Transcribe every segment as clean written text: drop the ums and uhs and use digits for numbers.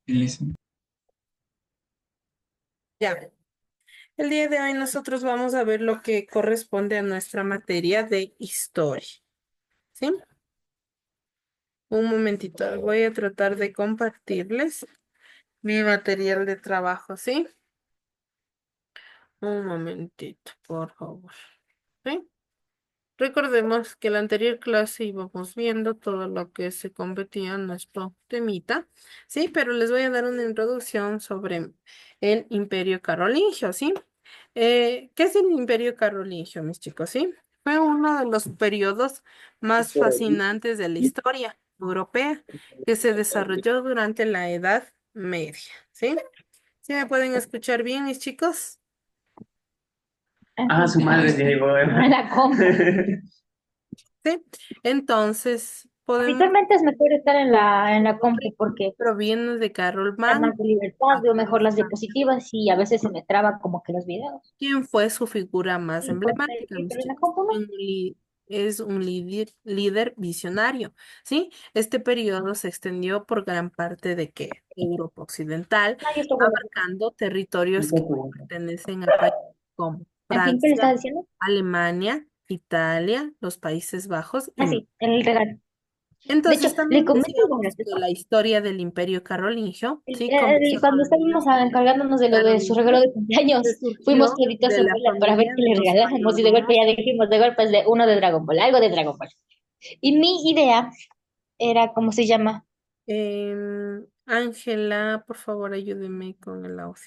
Listo. Ya, el día de hoy nosotros vamos a ver lo que corresponde a nuestra materia de historia, ¿sí? Un momentito, voy a tratar de compartirles mi material de trabajo, ¿sí? Un momentito, por favor, ¿sí? Recordemos que en la anterior clase íbamos viendo todo lo que se competía en nuestro temita, ¿sí? Pero les voy a dar una introducción sobre el Imperio Carolingio, ¿sí? ¿Qué es el Imperio Carolingio, mis chicos? ¿Sí? Fue uno de los periodos más fascinantes de la historia europea que se desarrolló durante la Edad Media, ¿sí? ¿Sí me pueden escuchar bien, mis chicos? Ah, su madre se llegó. En la compu. Sí. Entonces, podemos Habitualmente es mejor estar en la compu porque proviene de Carol da Mann, más de libertad, veo mejor las diapositivas y a veces se me traba como que los videos. quien fue su figura más Sí, pues, emblemática, mis pero en la chicos. compu no. Es un líder visionario, ¿sí? Este periodo se extendió por gran parte de ¿qué? Europa Occidental, Ahí está bueno. abarcando territorios que pertenecen a países como En fin, ¿qué le Francia, estás diciendo? Alemania, Italia, los Países Bajos y Ah, más. sí, el regalo. De hecho, Entonces le también comento algo decíamos que gracioso. la historia del Imperio Carolingio, sí, comenzó con Cuando la estábamos dinastía encargándonos de lo de su regalo carolingio, de que cumpleaños, fuimos surgió todito a de su la abuela para ver familia qué de le los regalamos y de golpe ya Romanov. dijimos, de golpe es de uno de Dragon Ball, algo de Dragon Ball. Y mi idea era, ¿cómo se llama? Ángela, por favor, ayúdeme con el audio.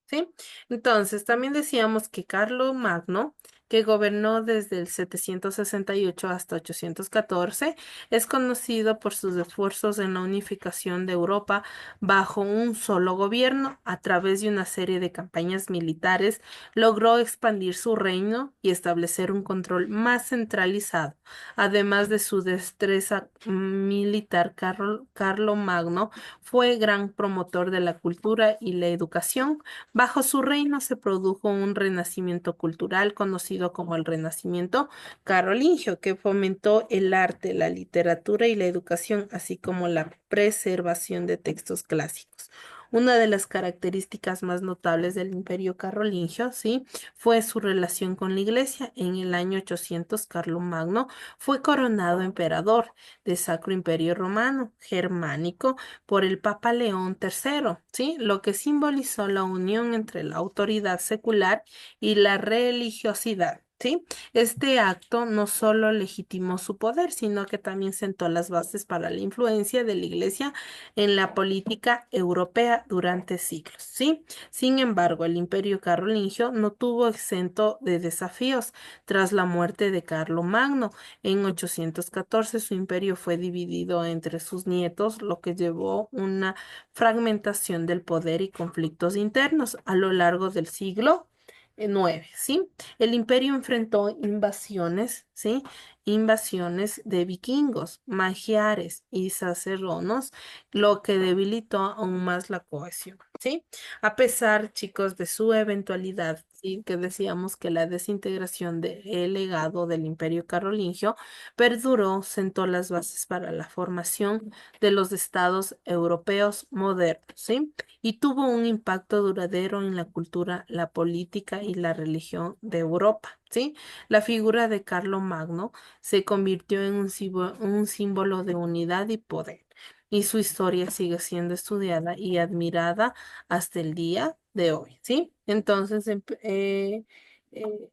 ¿Sí? Entonces, también decíamos que Carlo Magno, que gobernó desde el 768 hasta 814, es conocido por sus esfuerzos en la unificación de Europa bajo un solo gobierno. A través de una serie de campañas militares, logró expandir su reino y establecer un control más centralizado. Además de su destreza militar, Carlo Magno fue gran promotor de la cultura y la educación. Bajo su reino se produjo un renacimiento cultural conocido como el Renacimiento carolingio, que fomentó el arte, la literatura y la educación, así como la preservación de textos clásicos. Una de las características más notables del Imperio carolingio, sí, fue su relación con la Iglesia. En el año 800, Carlomagno fue coronado emperador del Sacro Imperio Romano Germánico por el Papa León III, ¿sí? Lo que simbolizó la unión entre la autoridad secular y la religiosidad. ¿Sí? Este acto no solo legitimó su poder, sino que también sentó las bases para la influencia de la Iglesia en la política europea durante siglos. ¿Sí? Sin embargo, el Imperio Carolingio no tuvo exento de desafíos. Tras la muerte de Carlomagno en 814, su imperio fue dividido entre sus nietos, lo que llevó una fragmentación del poder y conflictos internos a lo largo del siglo IX, ¿sí? El imperio enfrentó invasiones, ¿sí? Invasiones de vikingos, magiares y sacerdonos, lo que debilitó aún más la cohesión, ¿sí? A pesar, chicos, de su eventualidad, ¿sí? Que decíamos que la desintegración del legado del Imperio Carolingio perduró, sentó las bases para la formación de los estados europeos modernos, ¿sí? Y tuvo un impacto duradero en la cultura, la política y la religión de Europa, ¿sí? La figura de Carlomagno se convirtió en un símbolo de unidad y poder, y su historia sigue siendo estudiada y admirada hasta el día de hoy, ¿sí? Entonces,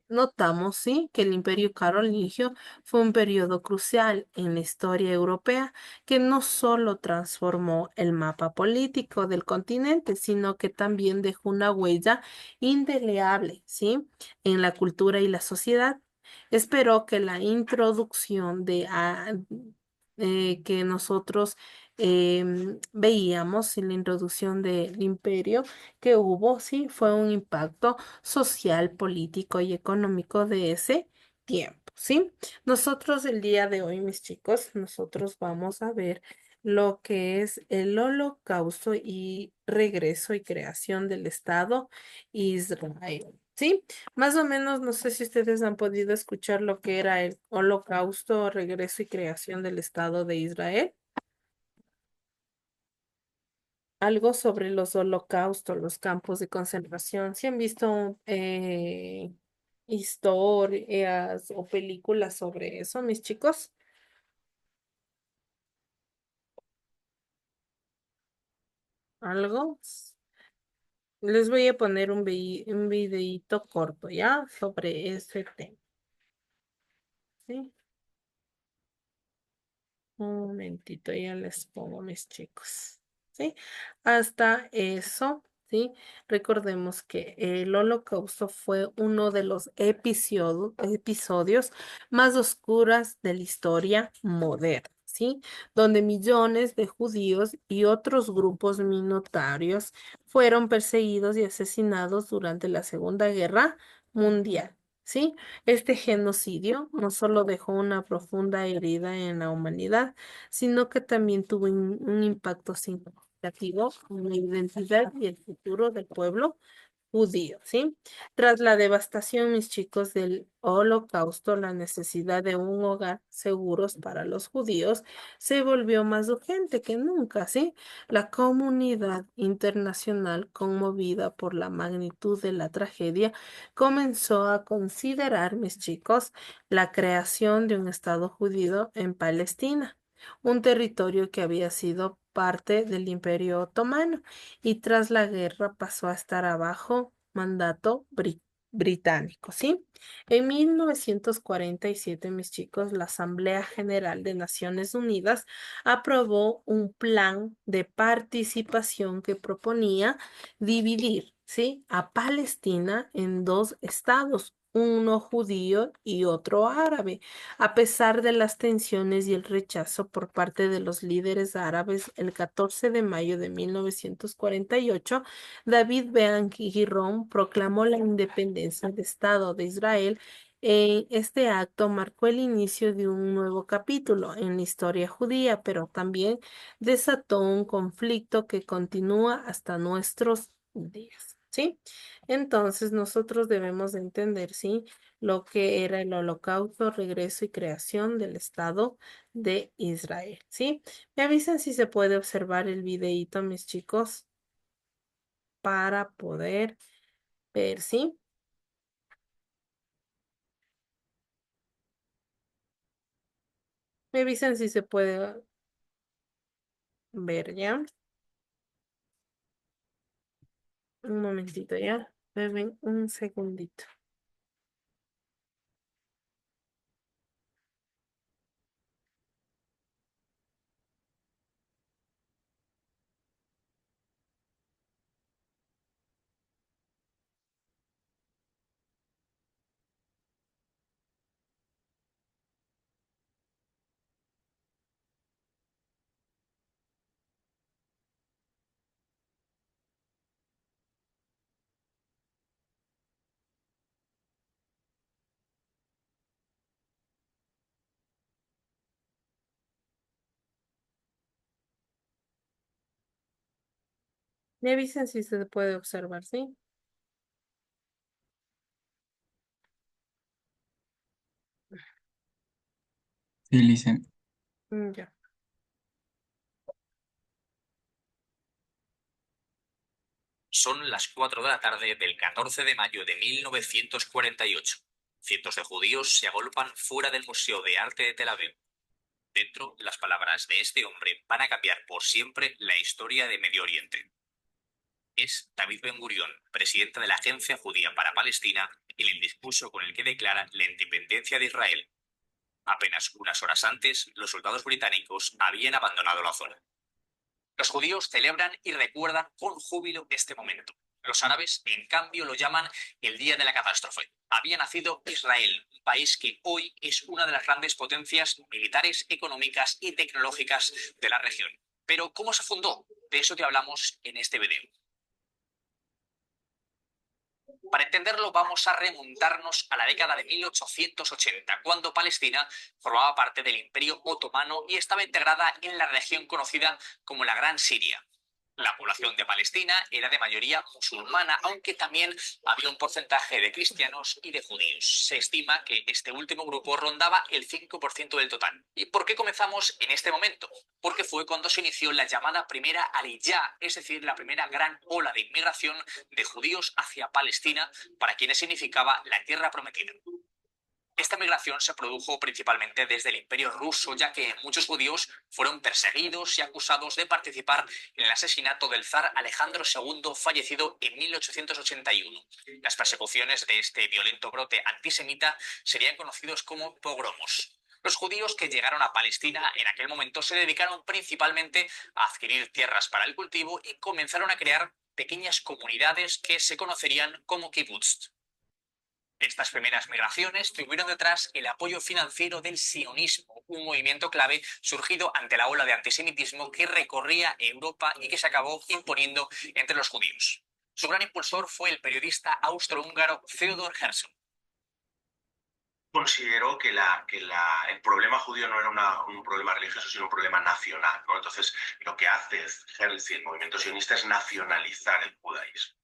notamos, ¿sí? Que el Imperio Carolingio fue un periodo crucial en la historia europea que no solo transformó el mapa político del continente, sino que también dejó una huella indeleble, ¿sí? En la cultura y la sociedad. Espero que la introducción que nosotros veíamos en la introducción del imperio que hubo, sí, fue un impacto social, político y económico de ese tiempo, ¿sí? Nosotros el día de hoy, mis chicos, nosotros vamos a ver lo que es el holocausto y regreso y creación del Estado Israel. ¿Sí? Más o menos, no sé si ustedes han podido escuchar lo que era el holocausto, regreso y creación del Estado de Israel. algo sobre los holocaustos, los campos de concentración. ¿Sí han visto historias o películas sobre eso, mis chicos? ¿Algo? Les voy a poner un videíto corto, ¿ya? Sobre ese tema, ¿sí? Un momentito, ya les pongo mis chicos, ¿sí? Hasta eso, ¿sí? Recordemos que el Holocausto fue uno de los episodios más oscuras de la historia moderna, ¿sí? Donde millones de judíos y otros grupos minoritarios fueron perseguidos y asesinados durante la Segunda Guerra Mundial. ¿Sí? Este genocidio no solo dejó una profunda herida en la humanidad, sino que también tuvo un impacto significativo en la identidad y el futuro del pueblo judío, ¿sí? Tras la devastación, mis chicos, del Holocausto, la necesidad de un hogar seguros para los judíos se volvió más urgente que nunca, ¿sí? La comunidad internacional, conmovida por la magnitud de la tragedia, comenzó a considerar, mis chicos, la creación de un Estado judío en Palestina, un territorio que había sido parte del Imperio Otomano y tras la guerra pasó a estar bajo mandato británico, ¿sí? En 1947, mis chicos, la Asamblea General de Naciones Unidas aprobó un plan de participación que proponía dividir, ¿sí? A Palestina en dos estados, uno judío y otro árabe. A pesar de las tensiones y el rechazo por parte de los líderes árabes, el 14 de mayo de 1948, David Ben Gurion proclamó la independencia del Estado de Israel. Este acto marcó el inicio de un nuevo capítulo en la historia judía, pero también desató un conflicto que continúa hasta nuestros días, ¿sí? Entonces, nosotros debemos de entender, ¿sí? Lo que era el holocausto, regreso y creación del Estado de Israel, ¿sí? Me avisan si se puede observar el videíto, mis chicos, para poder ver, ¿sí? Me avisan si se puede ver, ¿ya? Un momentito, ¿ya? Ven un segundito. Me avisan si se puede observar, ¿sí? Sí, Licen. Ya. Son las 4 de la tarde del 14 de mayo de 1948. Cientos de judíos se agolpan fuera del Museo de Arte de Tel Aviv. Dentro, las palabras de este hombre van a cambiar por siempre la historia de Medio Oriente. Es David Ben Gurion, presidente de la Agencia Judía para Palestina, en el discurso con el que declara la independencia de Israel. Apenas unas horas antes, los soldados británicos habían abandonado la zona. Los judíos celebran y recuerdan con júbilo este momento. Los árabes, en cambio, lo llaman el día de la catástrofe. Había nacido Israel, un país que hoy es una de las grandes potencias militares, económicas y tecnológicas de la región. Pero, ¿cómo se fundó? De eso te hablamos en este video. Para entenderlo, vamos a remontarnos a la década de 1880, cuando Palestina formaba parte del Imperio Otomano y estaba integrada en la región conocida como la Gran Siria. La población de Palestina era de mayoría musulmana, aunque también había un porcentaje de cristianos y de judíos. Se estima que este último grupo rondaba el 5% del total. ¿Y por qué comenzamos en este momento? Porque fue cuando se inició la llamada primera Aliyá, es decir, la primera gran ola de inmigración de judíos hacia Palestina, para quienes significaba la tierra prometida. Esta migración se produjo principalmente desde el Imperio ruso, ya que muchos judíos fueron perseguidos y acusados de participar en el asesinato del zar Alejandro II, fallecido en 1881. Las persecuciones de este violento brote antisemita serían conocidos como pogromos. Los judíos que llegaron a Palestina en aquel momento se dedicaron principalmente a adquirir tierras para el cultivo y comenzaron a crear pequeñas comunidades que se conocerían como kibbutz. Estas primeras migraciones tuvieron detrás el apoyo financiero del sionismo, un movimiento clave surgido ante la ola de antisemitismo que recorría Europa y que se acabó imponiendo entre los judíos. Su gran impulsor fue el periodista austrohúngaro Theodor Herzl. Consideró que el problema judío no era un problema religioso, sino un problema nacional, ¿no? Entonces, lo que hace Herzl y el movimiento sionista es nacionalizar el judaísmo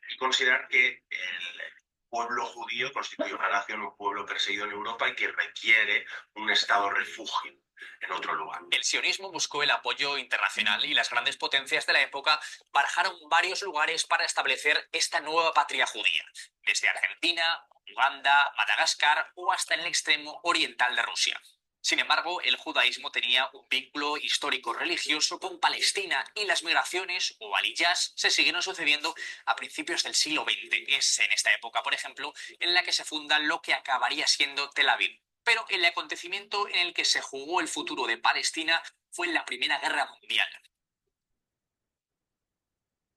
y considerar que el pueblo judío constituye una nación, un pueblo perseguido en Europa y que requiere un estado refugio en otro lugar. El sionismo buscó el apoyo internacional y las grandes potencias de la época barajaron varios lugares para establecer esta nueva patria judía, desde Argentina, Uganda, Madagascar o hasta en el extremo oriental de Rusia. Sin embargo, el judaísmo tenía un vínculo histórico religioso con Palestina y las migraciones o aliyás se siguieron sucediendo a principios del siglo XX. Es en esta época, por ejemplo, en la que se funda lo que acabaría siendo Tel Aviv. Pero el acontecimiento en el que se jugó el futuro de Palestina fue en la Primera Guerra Mundial.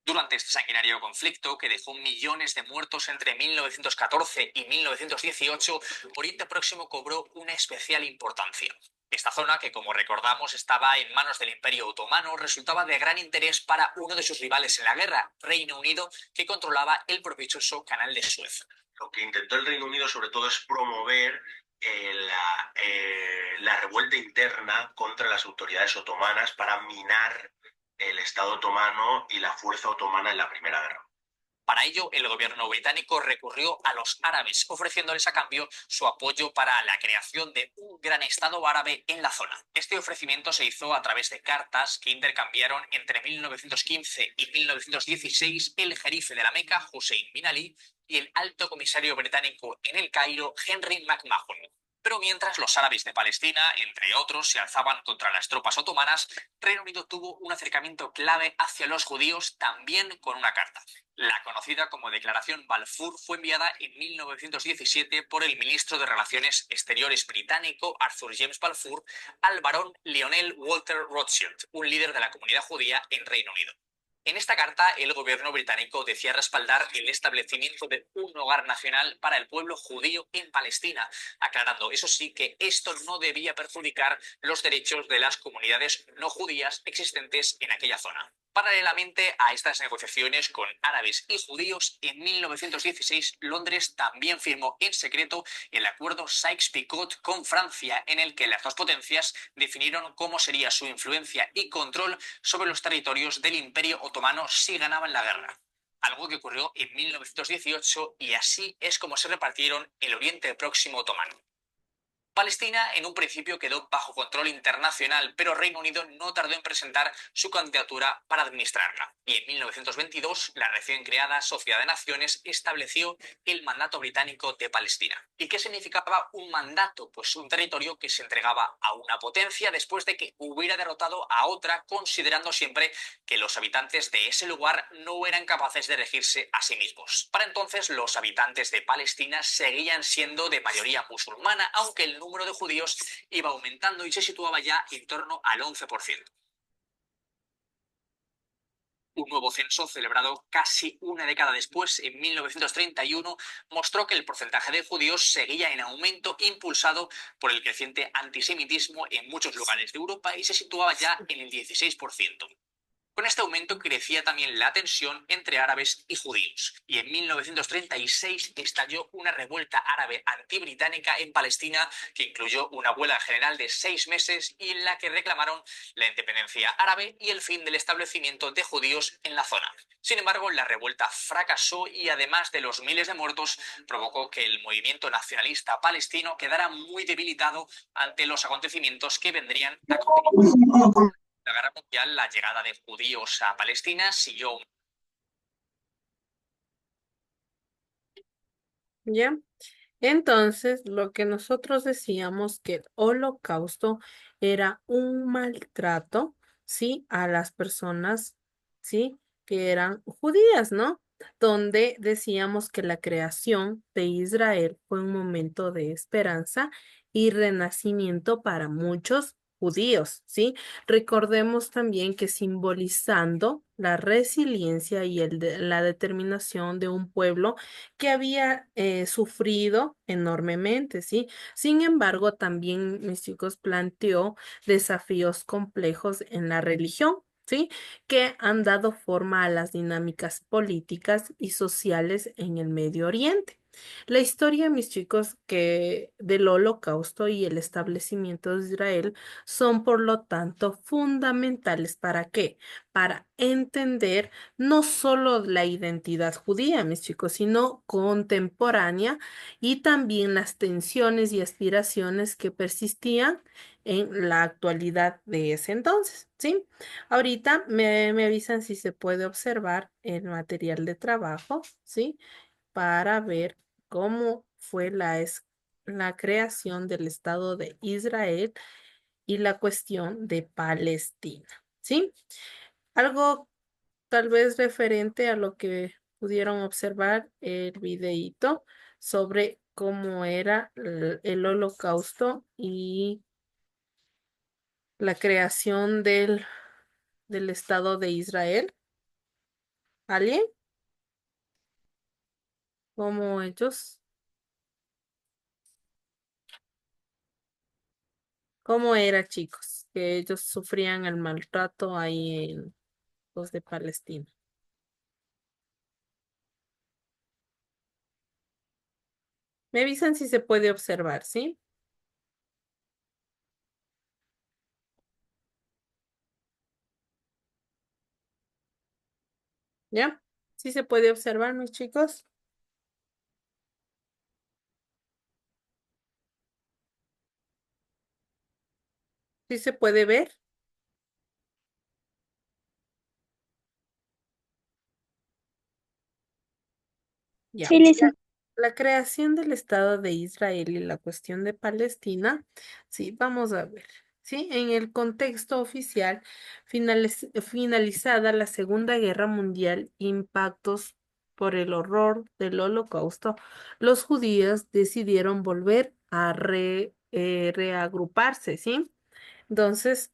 Durante este sanguinario conflicto, que dejó millones de muertos entre 1914 y 1918, Oriente Próximo cobró una especial importancia. Esta zona, que como recordamos estaba en manos del Imperio Otomano, resultaba de gran interés para uno de sus rivales en la guerra, Reino Unido, que controlaba el provechoso Canal de Suez. Lo que intentó el Reino Unido sobre todo es promover la revuelta interna contra las autoridades otomanas para minar el Estado otomano y la fuerza otomana en la Primera Guerra. Para ello, el gobierno británico recurrió a los árabes, ofreciéndoles a cambio su apoyo para la creación de un gran estado árabe en la zona. Este ofrecimiento se hizo a través de cartas que intercambiaron entre 1915 y 1916 el jerife de la Meca, Hussein bin Ali, y el alto comisario británico en el Cairo, Henry McMahon. Pero mientras los árabes de Palestina, entre otros, se alzaban contra las tropas otomanas, Reino Unido tuvo un acercamiento clave hacia los judíos también con una carta. La conocida como Declaración Balfour fue enviada en 1917 por el ministro de Relaciones Exteriores británico Arthur James Balfour al barón Lionel Walter Rothschild, un líder de la comunidad judía en Reino Unido. En esta carta, el gobierno británico decía respaldar el establecimiento de un hogar nacional para el pueblo judío en Palestina, aclarando, eso sí, que esto no debía perjudicar los derechos de las comunidades no judías existentes en aquella zona. Paralelamente a estas negociaciones con árabes y judíos, en 1916 Londres también firmó en secreto el acuerdo Sykes-Picot con Francia, en el que las dos potencias definieron cómo sería su influencia y control sobre los territorios del Imperio Otomano si ganaban la guerra. Algo que ocurrió en 1918 y así es como se repartieron el Oriente Próximo otomano. Palestina en un principio quedó bajo control internacional, pero Reino Unido no tardó en presentar su candidatura para administrarla. Y en 1922, la recién creada Sociedad de Naciones estableció el mandato británico de Palestina. ¿Y qué significaba un mandato? Pues un territorio que se entregaba a una potencia después de que hubiera derrotado a otra, considerando siempre que los habitantes de ese lugar no eran capaces de regirse a sí mismos. Para entonces, los habitantes de Palestina seguían siendo de mayoría musulmana, aunque el número de judíos iba aumentando y se situaba ya en torno al 11%. Un nuevo censo celebrado casi una década después, en 1931, mostró que el porcentaje de judíos seguía en aumento, impulsado por el creciente antisemitismo en muchos lugares de Europa y se situaba ya en el 16%. Con este aumento crecía también la tensión entre árabes y judíos, y en 1936 estalló una revuelta árabe antibritánica en Palestina que incluyó una huelga general de 6 meses y en la que reclamaron la independencia árabe y el fin del establecimiento de judíos en la zona. Sin embargo, la revuelta fracasó y además de los miles de muertos, provocó que el movimiento nacionalista palestino quedara muy debilitado ante los acontecimientos que vendrían a continuación. La Guerra Mundial, la llegada de judíos a Palestina siguió. ¿Ya? Entonces, lo que nosotros decíamos que el holocausto era un maltrato, ¿sí? A las personas, ¿sí? Que eran judías, ¿no? Donde decíamos que la creación de Israel fue un momento de esperanza y renacimiento para muchos judíos, ¿sí? Recordemos también que simbolizando la resiliencia y la determinación de un pueblo que había sufrido enormemente, ¿sí? Sin embargo, también mis chicos planteó desafíos complejos en la religión, ¿sí? Que han dado forma a las dinámicas políticas y sociales en el Medio Oriente. La historia, mis chicos, que del Holocausto y el establecimiento de Israel son, por lo tanto, fundamentales. ¿Para qué? Para entender no solo la identidad judía, mis chicos, sino contemporánea y también las tensiones y aspiraciones que persistían en la actualidad de ese entonces, ¿sí? Ahorita me avisan si se puede observar el material de trabajo, ¿sí? Para ver cómo fue la creación del Estado de Israel y la cuestión de Palestina, ¿sí? Algo tal vez referente a lo que pudieron observar el videíto sobre cómo era el holocausto y la creación del Estado de Israel. ¿Alguien? ¿Cómo ellos? ¿Cómo era, chicos? Que ellos sufrían el maltrato ahí en los de Palestina. Me avisan si se puede observar, ¿sí? ¿Ya? ¿Sí se puede observar, mis chicos? ¿Sí se puede ver? Ya. Sí, Lisa. La creación del Estado de Israel y la cuestión de Palestina, sí, vamos a ver. Sí, en el contexto oficial, finalizada la Segunda Guerra Mundial, impactos por el horror del Holocausto, los judíos decidieron volver a reagruparse, ¿sí? Entonces,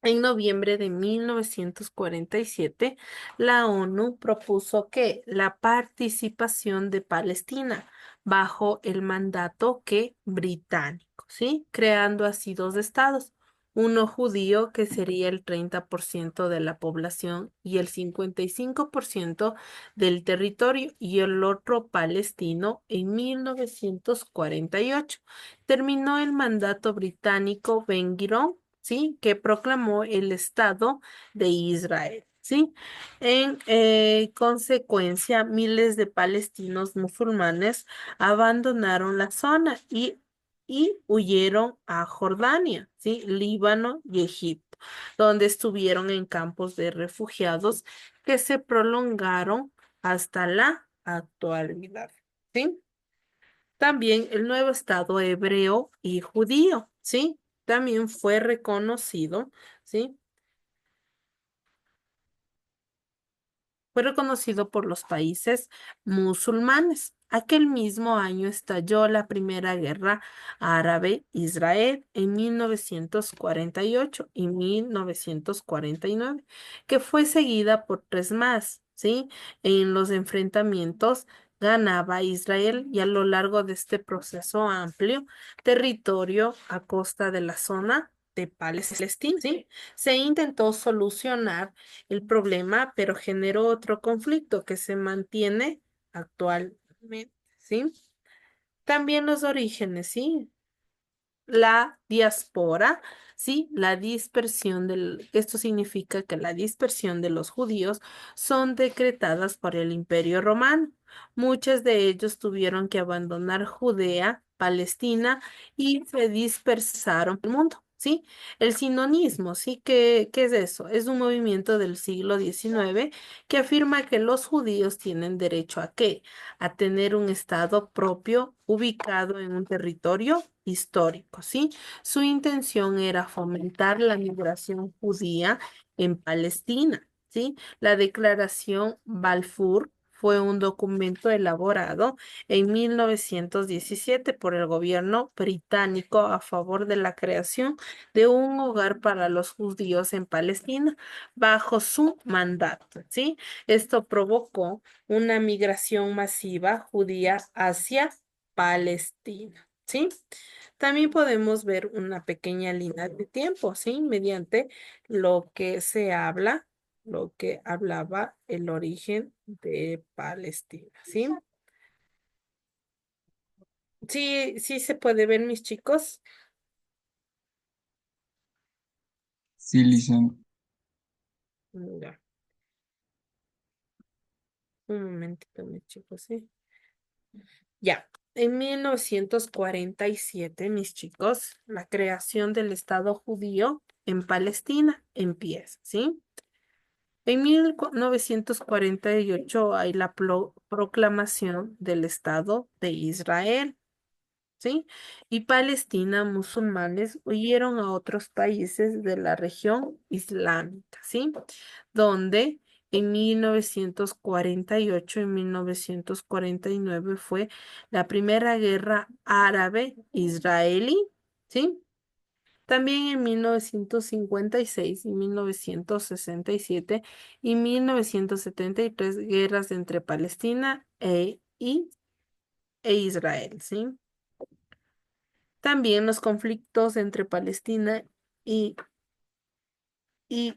en noviembre de 1947, la ONU propuso que la participación de Palestina bajo el mandato que británico, ¿sí? Creando así dos estados, uno judío que sería el 30% de la población y el 55% del territorio y el otro palestino en 1948. Terminó el mandato británico Ben-Gurion, ¿sí? Que proclamó el Estado de Israel, ¿sí? En consecuencia, miles de palestinos musulmanes abandonaron la zona y huyeron a Jordania, ¿sí? Líbano y Egipto, donde estuvieron en campos de refugiados que se prolongaron hasta la actualidad, ¿sí? También el nuevo Estado hebreo y judío, ¿sí? También fue reconocido, ¿sí? Fue reconocido por los países musulmanes. Aquel mismo año estalló la Primera Guerra Árabe-Israel en 1948 y 1949, que fue seguida por tres más, ¿sí? En los enfrentamientos ganaba Israel y a lo largo de este proceso amplio territorio a costa de la zona de Palestina, ¿sí? Se intentó solucionar el problema, pero generó otro conflicto que se mantiene actualmente, ¿sí? También los orígenes, ¿sí? La diáspora, ¿sí? La dispersión esto significa que la dispersión de los judíos son decretadas por el Imperio Romano. Muchos de ellos tuvieron que abandonar Judea, Palestina y se dispersaron por el mundo, ¿sí? El sinonismo, ¿sí? ¿Qué es eso? Es un movimiento del siglo XIX que afirma que los judíos tienen derecho ¿a qué? A tener un estado propio ubicado en un territorio histórico, ¿sí? Su intención era fomentar la migración judía en Palestina, ¿sí? La Declaración Balfour fue un documento elaborado en 1917 por el gobierno británico a favor de la creación de un hogar para los judíos en Palestina bajo su mandato, ¿sí? Esto provocó una migración masiva judía hacia Palestina, ¿sí? También podemos ver una pequeña línea de tiempo, ¿sí? Mediante lo que se habla, lo que hablaba el origen de Palestina, ¿sí? Sí, sí se puede ver, mis chicos. Sí, Licen. Ya, un momentito, mis chicos, ¿sí? Ya, en 1947, mis chicos, la creación del Estado judío en Palestina empieza, ¿sí? En 1948 hay la proclamación del Estado de Israel, ¿sí? Y Palestina, musulmanes huyeron a otros países de la región islámica, ¿sí? Donde en 1948 y 1949 fue la primera guerra árabe-israelí, ¿sí? También en 1956 y 1967 y 1973 guerras entre Palestina e Israel, ¿sí? También los conflictos entre Palestina y, y-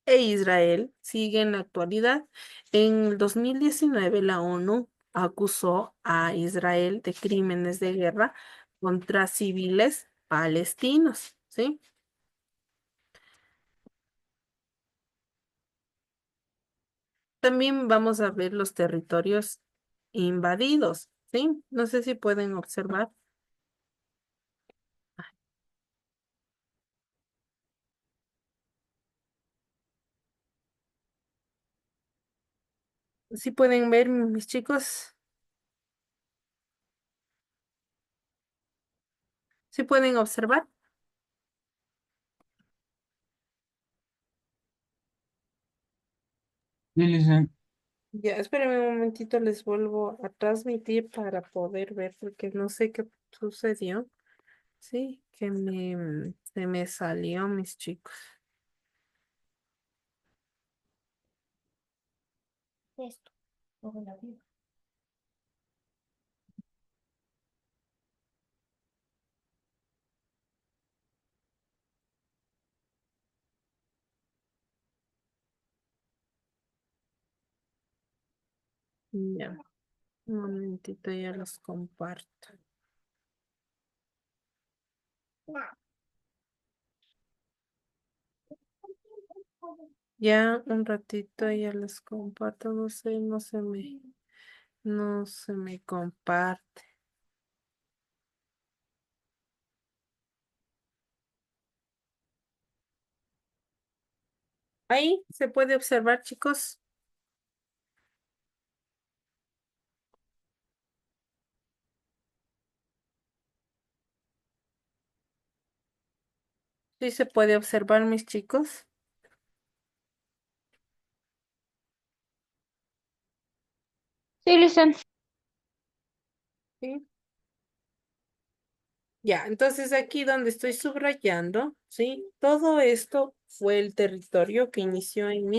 e Israel siguen en la actualidad. En el 2019 la ONU acusó a Israel de crímenes de guerra contra civiles palestinos, ¿sí? También vamos a ver los territorios invadidos, ¿sí? No sé si pueden observar. ¿Sí pueden ver, mis chicos? ¿Sí pueden observar? Sí, Licen. Ya, espérenme un momentito, les vuelvo a transmitir para poder ver, porque no sé qué sucedió. Sí, que se me salió, mis chicos. Esto. Todo la vida. Ya, un momentito, ya los comparto. Ya, un ratito, ya les comparto, no sé, no se me comparte. Ahí se puede observar, chicos. Sí se puede observar, mis chicos. Sí, listen. Sí. Ya, entonces aquí donde estoy subrayando, ¿sí? Todo esto fue el territorio que inició en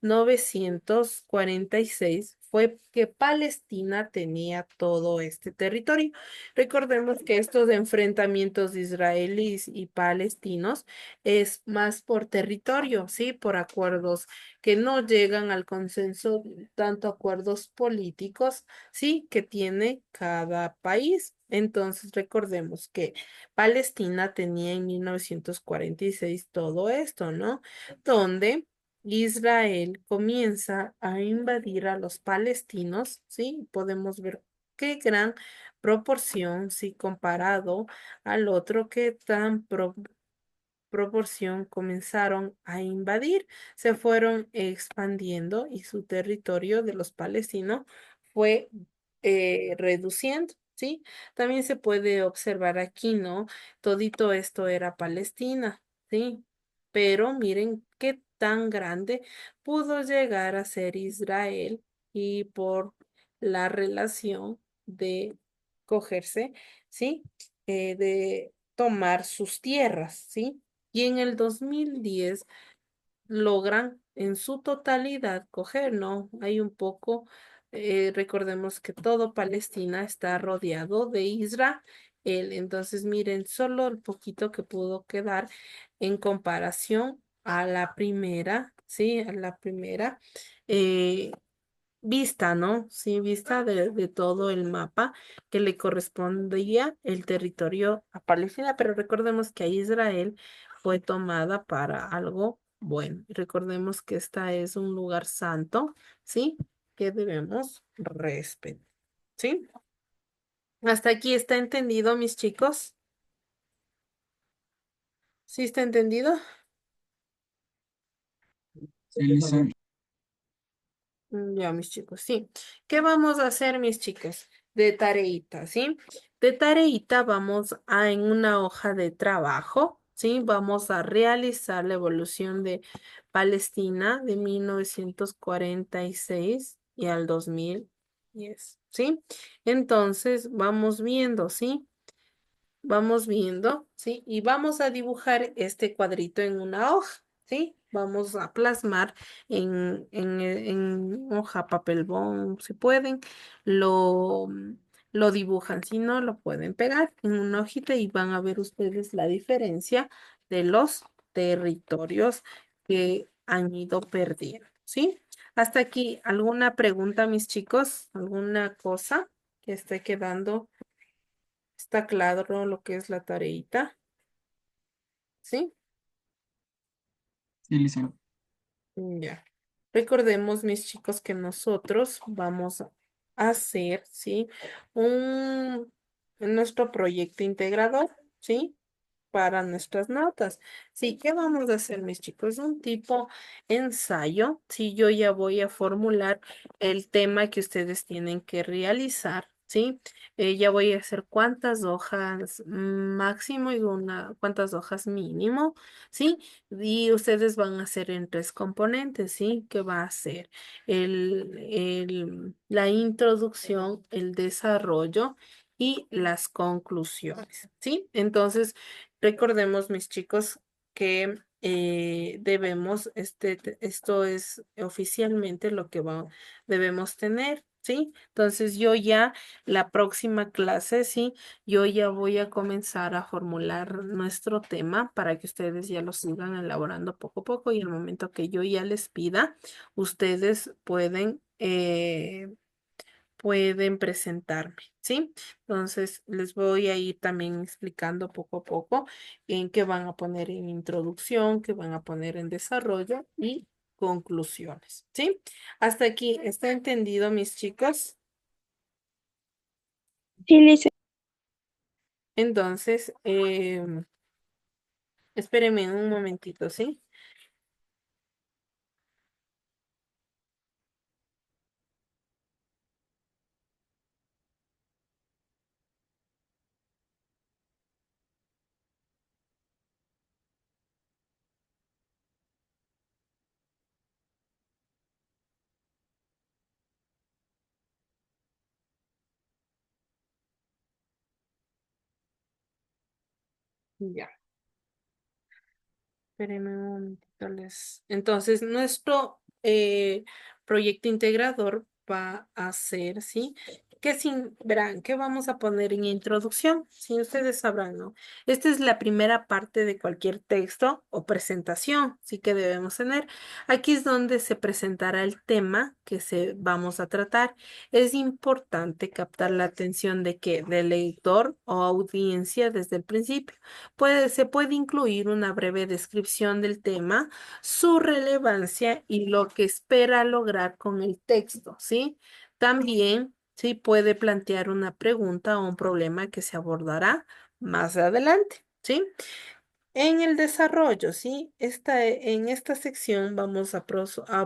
1946 fue que Palestina tenía todo este territorio. Recordemos que estos enfrentamientos de israelíes y palestinos es más por territorio, ¿sí? Por acuerdos que no llegan al consenso, tanto acuerdos políticos, ¿sí? Que tiene cada país. Entonces, recordemos que Palestina tenía en 1946 todo esto, ¿no? Donde Israel comienza a invadir a los palestinos, ¿sí? Podemos ver qué gran proporción, sí, comparado al otro, qué tan proporción comenzaron a invadir, se fueron expandiendo y su territorio de los palestinos fue reduciendo, ¿sí? También se puede observar aquí, ¿no? Todito esto era Palestina, ¿sí? Pero miren qué tan grande pudo llegar a ser Israel y por la relación de cogerse, ¿sí? De tomar sus tierras, ¿sí? Y en el 2010 logran en su totalidad coger, ¿no? Hay un poco, recordemos que todo Palestina está rodeado de Israel, entonces miren solo el poquito que pudo quedar en comparación a la primera, ¿sí? A la primera. eh, Vista, ¿no? Sí, vista de todo el mapa que le correspondía el territorio a Palestina, pero recordemos que a Israel fue tomada para algo bueno. Recordemos que esta es un lugar santo, ¿sí? Que debemos respetar, ¿sí? ¿Hasta aquí está entendido, mis chicos? ¿Sí está entendido? Sí, Lisa. Ya, mis chicos, sí. ¿Qué vamos a hacer, mis chicos? De tareita, ¿sí? De tareita vamos a en una hoja de trabajo, ¿sí? Vamos a realizar la evolución de Palestina de 1946 y al 2010, ¿sí? Entonces, vamos viendo, ¿sí? Vamos viendo, ¿sí? Y vamos a dibujar este cuadrito en una hoja, ¿sí? Vamos a plasmar en hoja, papel bond, si pueden, lo, lo dibujan, si no, lo pueden pegar en una hojita y van a ver ustedes la diferencia de los territorios que han ido perdiendo, ¿sí? Hasta aquí, ¿alguna pregunta, mis chicos? ¿Alguna cosa que esté quedando? ¿Está claro lo que es la tareita? ¿Sí? Sí, Lisa. Ya. Recordemos, mis chicos, que nosotros vamos a hacer, ¿sí? Un, nuestro proyecto integrador, ¿sí? Para nuestras notas. Sí, ¿qué vamos a hacer, mis chicos? Un tipo ensayo. Sí, yo ya voy a formular el tema que ustedes tienen que realizar, ¿sí? Ya voy a hacer cuántas hojas máximo y cuántas hojas mínimo, ¿sí? Y ustedes van a hacer en tres componentes, ¿sí? Que va a ser la introducción, el desarrollo y las conclusiones, ¿sí? Entonces, recordemos, mis chicos, que debemos, esto es oficialmente lo que debemos tener, ¿sí? Entonces yo ya, la próxima clase, ¿sí? Yo ya voy a comenzar a formular nuestro tema para que ustedes ya lo sigan elaborando poco a poco y el momento que yo ya les pida, ustedes pueden presentarme, ¿sí? Entonces, les voy a ir también explicando poco a poco en qué van a poner en introducción, qué van a poner en desarrollo y conclusiones, ¿sí? Hasta aquí, ¿está entendido, mis chicos? Sí, Liz. Entonces, espérenme un momentito, ¿sí? Ya. Espérenme un momentito, Entonces, nuestro proyecto integrador va a ser, ¿sí? Verán, ¿qué vamos a poner en introducción? Si ustedes sabrán, ¿no? Esta es la primera parte de cualquier texto o presentación, sí que debemos tener. Aquí es donde se presentará el tema que vamos a tratar. Es importante captar la atención del lector o audiencia desde el principio. Se puede incluir una breve descripción del tema, su relevancia y lo que espera lograr con el texto, ¿sí? También, sí, puede plantear una pregunta o un problema que se abordará más adelante, ¿sí? En el desarrollo, ¿sí? En esta sección vamos a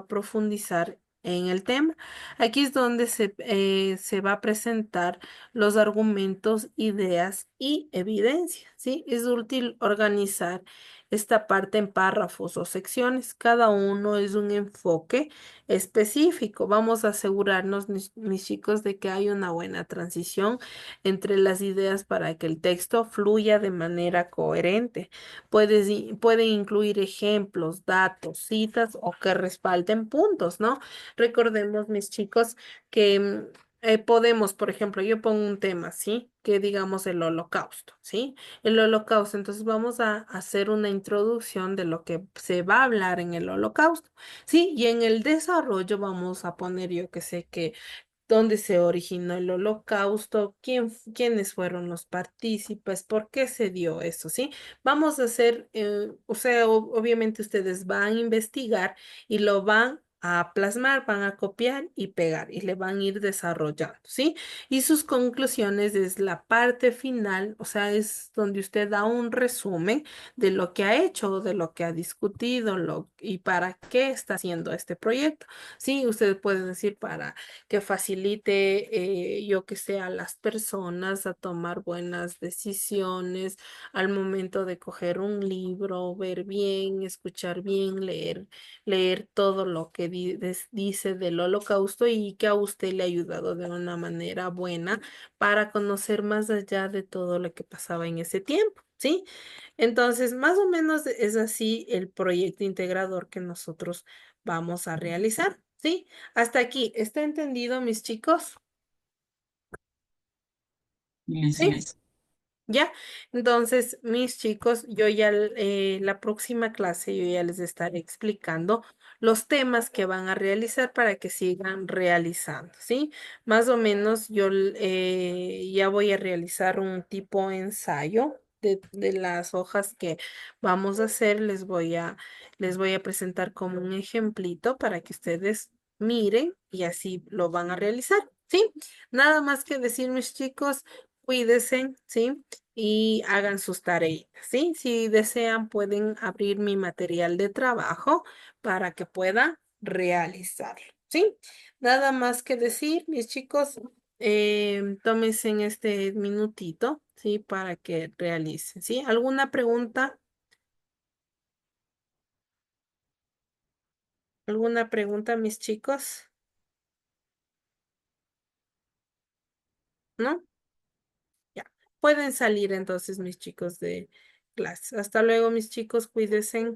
profundizar en el tema. Aquí es donde se va a presentar los argumentos, ideas y evidencias, ¿sí? Es útil organizar esta parte en párrafos o secciones. Cada uno es un enfoque específico. Vamos a asegurarnos, mis chicos, de que hay una buena transición entre las ideas para que el texto fluya de manera coherente. Pueden incluir ejemplos, datos, citas o que respalden puntos, ¿no? Recordemos, mis chicos, que podemos, por ejemplo, yo pongo un tema, ¿sí? Que digamos el holocausto, ¿sí? El holocausto, entonces vamos a hacer una introducción de lo que se va a hablar en el holocausto, ¿sí? Y en el desarrollo vamos a poner, yo que sé, que dónde se originó el holocausto, quiénes fueron los partícipes, por qué se dio eso, ¿sí? Vamos a hacer, o sea, obviamente ustedes van a investigar y lo van a plasmar, van a copiar y pegar y le van a ir desarrollando, ¿sí? Y sus conclusiones es la parte final, o sea, es donde usted da un resumen de lo que ha hecho, de lo que ha discutido, y para qué está haciendo este proyecto. Sí, usted puede decir para que facilite, yo que sé, a las personas a tomar buenas decisiones al momento de coger un libro, ver bien, escuchar bien, leer todo lo que dice del holocausto y que a usted le ha ayudado de una manera buena para conocer más allá de todo lo que pasaba en ese tiempo, ¿sí? Entonces, más o menos es así el proyecto integrador que nosotros vamos a realizar, ¿sí? Hasta aquí, ¿está entendido, mis chicos? Listo, ¿Sí? listo. ¿Ya? Entonces, mis chicos, yo ya la próxima clase yo ya les estaré explicando los temas que van a realizar para que sigan realizando, ¿sí? Más o menos yo ya voy a realizar un tipo ensayo de las hojas que vamos a hacer. Les voy a presentar como un ejemplito para que ustedes miren y así lo van a realizar, ¿sí? Nada más que decir, mis chicos, cuídense, ¿sí? Y hagan sus tareas, ¿sí? Si desean, pueden abrir mi material de trabajo para que pueda realizarlo, ¿sí? Nada más que decir, mis chicos, tómense en este minutito, ¿sí? Para que realicen, ¿sí? ¿Alguna pregunta? ¿Alguna pregunta, mis chicos? ¿No? Ya. Pueden salir entonces, mis chicos, de clase. Hasta luego, mis chicos, cuídense.